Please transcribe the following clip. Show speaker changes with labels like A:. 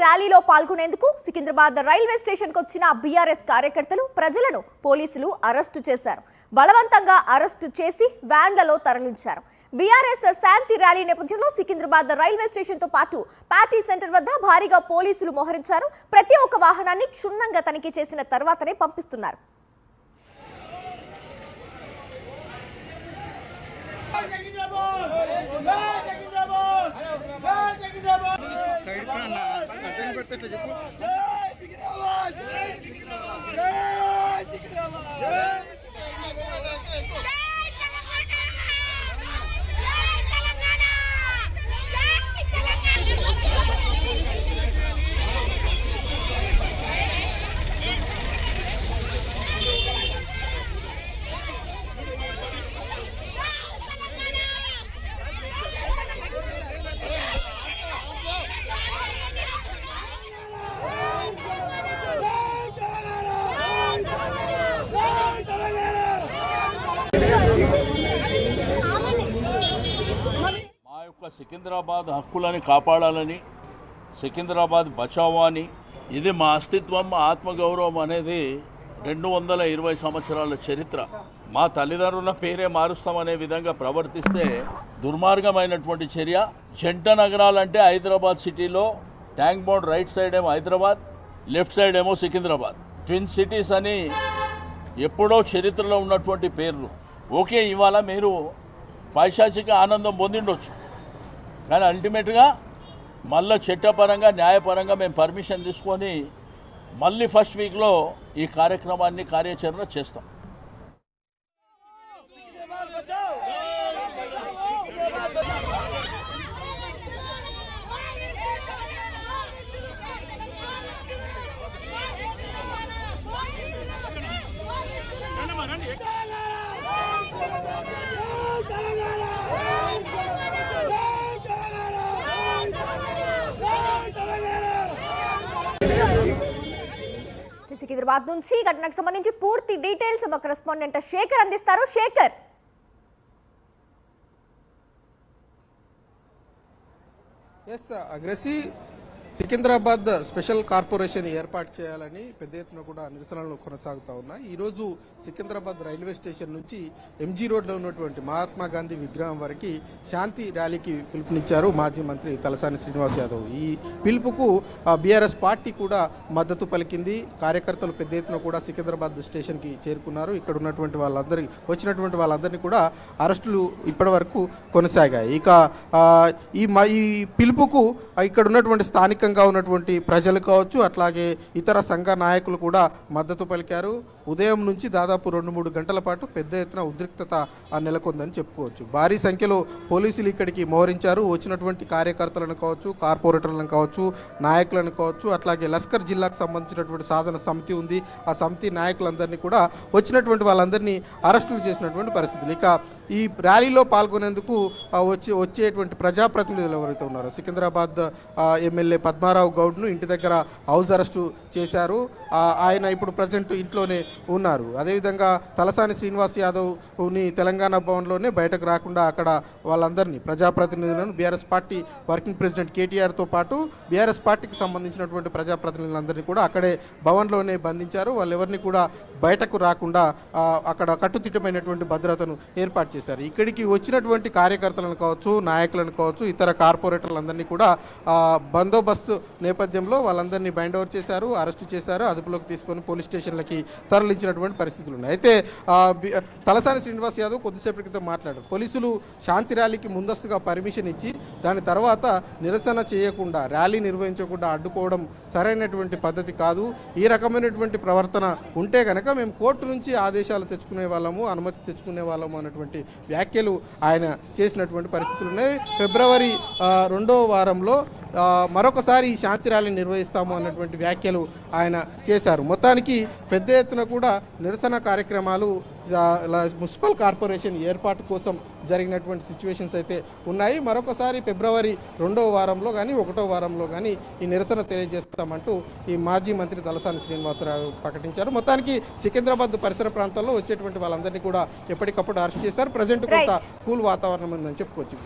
A: ర్యాలీలో పాల్గొనేందుకు సికింద్రాబాద్ రైల్వే స్టేషన్కు వచ్చిన బీఆర్ఎస్ కార్యకర్తలు ప్రజలను పోలీసులు అరెస్టు చేశారు. బలవంతంగా అరెస్టు చేసి వ్యాన్లలో తరలించారు. బీఆర్ఎస్ శాంతి ర్యాలీ నేపథ్యంలో సికింద్రాబాద్ రైల్వే స్టేషన్తో పాటు పార్టీ సెంటర్ వద్ద భారీగా పోలీసులు మోహరించారు. ప్రతి ఒక్క వాహనాన్ని క్షుణ్ణంగా తనిఖీ చేసిన తర్వాతనే పంపిస్తున్నారు.
B: సికింద్రాబాద్ హక్కులని కాపాడాలని, సికింద్రాబాద్ బచావో అని, ఇది మా అస్తిత్వం, మా ఆత్మగౌరవం అనేది 220 సంవత్సరాల చరిత్ర. మా తల్లిదండ్రుల పేరే మారుస్తామనే విధంగా ప్రవర్తిస్తే దుర్మార్గమైనటువంటి చర్య. జంట నగరాలంటే హైదరాబాద్ సిటీలో ట్యాంక్ బౌండ్ రైట్ సైడ్ ఏమో హైదరాబాద్, లెఫ్ట్ సైడ్ ఏమో సికింద్రాబాద్. ట్విన్ సిటీస్ అని ఎప్పుడో చరిత్రలో ఉన్నటువంటి పేర్లు. ఓకే, ఇవాళ మీరు పైశాచిక ఆనందం పొందిండొచ్చు, కానీ అల్టిమేట్గా మళ్ళీ చట్టపరంగా న్యాయపరంగా మేము పర్మిషన్ తీసుకొని మళ్ళీ ఫస్ట్ వీక్లో ఈ కార్యాచరణ చేస్తాం.
A: సికింద్రాబాద్ నుంచి ఘటనకు సంబంధించి పూర్తి డీటెయిల్స్ మా కరెస్పాండెంట్ శేఖర్ అందిస్తారు. శేఖర్,
C: అగ్రెసి సికింద్రాబాద్ స్పెషల్ కార్పొరేషన్ ఏర్పాటు చేయాలని పెద్ద ఎత్తున కూడా నిరసనలు కొనసాగుతూ ఉన్నాయి. ఈరోజు సికింద్రాబాద్ రైల్వే స్టేషన్ నుంచి ఎంజీ రోడ్లో ఉన్నటువంటి మహాత్మా గాంధీ విగ్రహం వరకు శాంతి ర్యాలీకి పిలుపునిచ్చారు మాజీ మంత్రి తలసాని శ్రీనివాస్ యాదవ్. ఈ పిలుపుకు బీఆర్ఎస్ పార్టీ కూడా మద్దతు పలికింది. కార్యకర్తలు పెద్ద ఎత్తున కూడా సికింద్రాబాద్ స్టేషన్కి చేరుకున్నారు. ఇక్కడ ఉన్నటువంటి వచ్చినటువంటి వాళ్ళందరినీ కూడా అరెస్టులు ఇప్పటి వరకు కొనసాగాయి. ఇక ఈ పిలుపుకు ఇక్కడ ఉన్నటువంటి స్థానిక ఉన్నటువంటి ప్రజలు కావచ్చు, అట్లాగే ఇతర సంఘ నాయకులు కూడా మద్దతు పలికారు. ఉదయం నుంచి దాదాపు 2-3 గంటల పాటు పెద్ద ఎత్తున ఉద్రిక్తత నెలకొందని చెప్పుకోవచ్చు. భారీ సంఖ్యలో పోలీసులు ఇక్కడికి మోహరించారు. వచ్చినటువంటి కార్యకర్తలను కావచ్చు, కార్పొరేటర్లను కావచ్చు, నాయకులను కావచ్చు, అట్లాగే లష్కర్ జిల్లాకు సంబంధించినటువంటి సాధన సమితి ఉంది. ఆ సమితి నాయకులందరినీ కూడా వచ్చినటువంటి వాళ్ళందరినీ అరెస్టులు చేసినటువంటి పరిస్థితులు. ఇక ఈ ర్యాలీలో పాల్గొనేందుకు వచ్చేటువంటి ప్రజాప్రతినిధులు ఎవరైతే ఉన్నారో సికింద్రాబాద్ ఎమ్మెల్యే పద్మారావు గౌడ్ను ఇంటి దగ్గర హౌస్ అరెస్టు చేశారు. ఆయన ఇప్పుడు ప్రజెంట్ ఇంట్లోనే ఉన్నారు. అదేవిధంగా తలసాని శ్రీనివాస్ యాదవ్ని తెలంగాణ భవన్లోనే బయటకు రాకుండా అక్కడ వాళ్ళందరినీ ప్రజాప్రతినిధులను బీఆర్ఎస్ పార్టీ వర్కింగ్ ప్రెసిడెంట్ కేటీఆర్తో పాటు బీఆర్ఎస్ పార్టీకి సంబంధించినటువంటి ప్రజాప్రతినిధులందరినీ కూడా అక్కడే భవన్లోనే బంధించారు. వాళ్ళెవరిని కూడా బయటకు రాకుండా అక్కడ కట్టుదిట్టమైనటువంటి భద్రతను ఏర్పాటు చేశారు. ఇక్కడికి వచ్చినటువంటి కార్యకర్తలను కావచ్చు, నాయకులను కావచ్చు, ఇతర కార్పొరేటర్లందరినీ కూడా బందోబస్తు నేపథ్యంలో వాళ్ళందరినీ బైండ్ ఓవర్ చేశారు, అరెస్టు చేశారు, అదుపులోకి తీసుకొని పోలీస్ స్టేషన్లకి తరలించినటువంటి పరిస్థితులు ఉన్నాయి. అయితే తలసాని శ్రీనివాస్ యాదవ్ కొద్దిసేపటి క్రితం మాట్లాడారు. పోలీసులు శాంతి ర్యాలీకి ముందస్తుగా పర్మిషన్ ఇచ్చి దాని తర్వాత నిరసన చేయకుండా, ర్యాలీ నిర్వహించకుండా అడ్డుకోవడం సరైనటువంటి పద్ధతి కాదు. ఈ రకమైనటువంటి ప్రవర్తన ఉంటే కనుక మేము కోర్టు నుంచి ఆదేశాలు తెచ్చుకునే వాళ్ళము, అనుమతి తెచ్చుకునే వాళ్ళము అన్నటువంటి వ్యాఖ్యలు ఆయన చేసినటువంటి పరిస్థితులు ఉన్నాయి. ఫిబ్రవరి 2వ వారంలో మరొకసారి ఈ శాంతి ర్యాలీ నిర్వహిస్తాము అన్నటువంటి వ్యాఖ్యలు ఆయన చేశారు. మొత్తానికి పెద్ద ఎత్తున కూడా నిరసన కార్యక్రమాలు మున్సిపల్ కార్పొరేషన్ ఏర్పాటు కోసం జరిగినటువంటి సిచ్యువేషన్స్ అయితే ఉన్నాయి. మరొకసారి ఫిబ్రవరి 2వ వారంలో కానీ 1వ వారంలో కానీ ఈ నిరసన తెలియజేస్తామంటూ ఈ మాజీ మంత్రి తలసాని శ్రీనివాసరావు ప్రకటించారు. మొత్తానికి సికింద్రాబాద్ పరిసర ప్రాంతాల్లో వచ్చేటువంటి వాళ్ళందరినీ కూడా ఎప్పటికప్పుడు అరెస్ట్ చేశారు. ప్రజెంట్ కొంత కూల్ వాతావరణం ఉందని చెప్పుకోవచ్చు.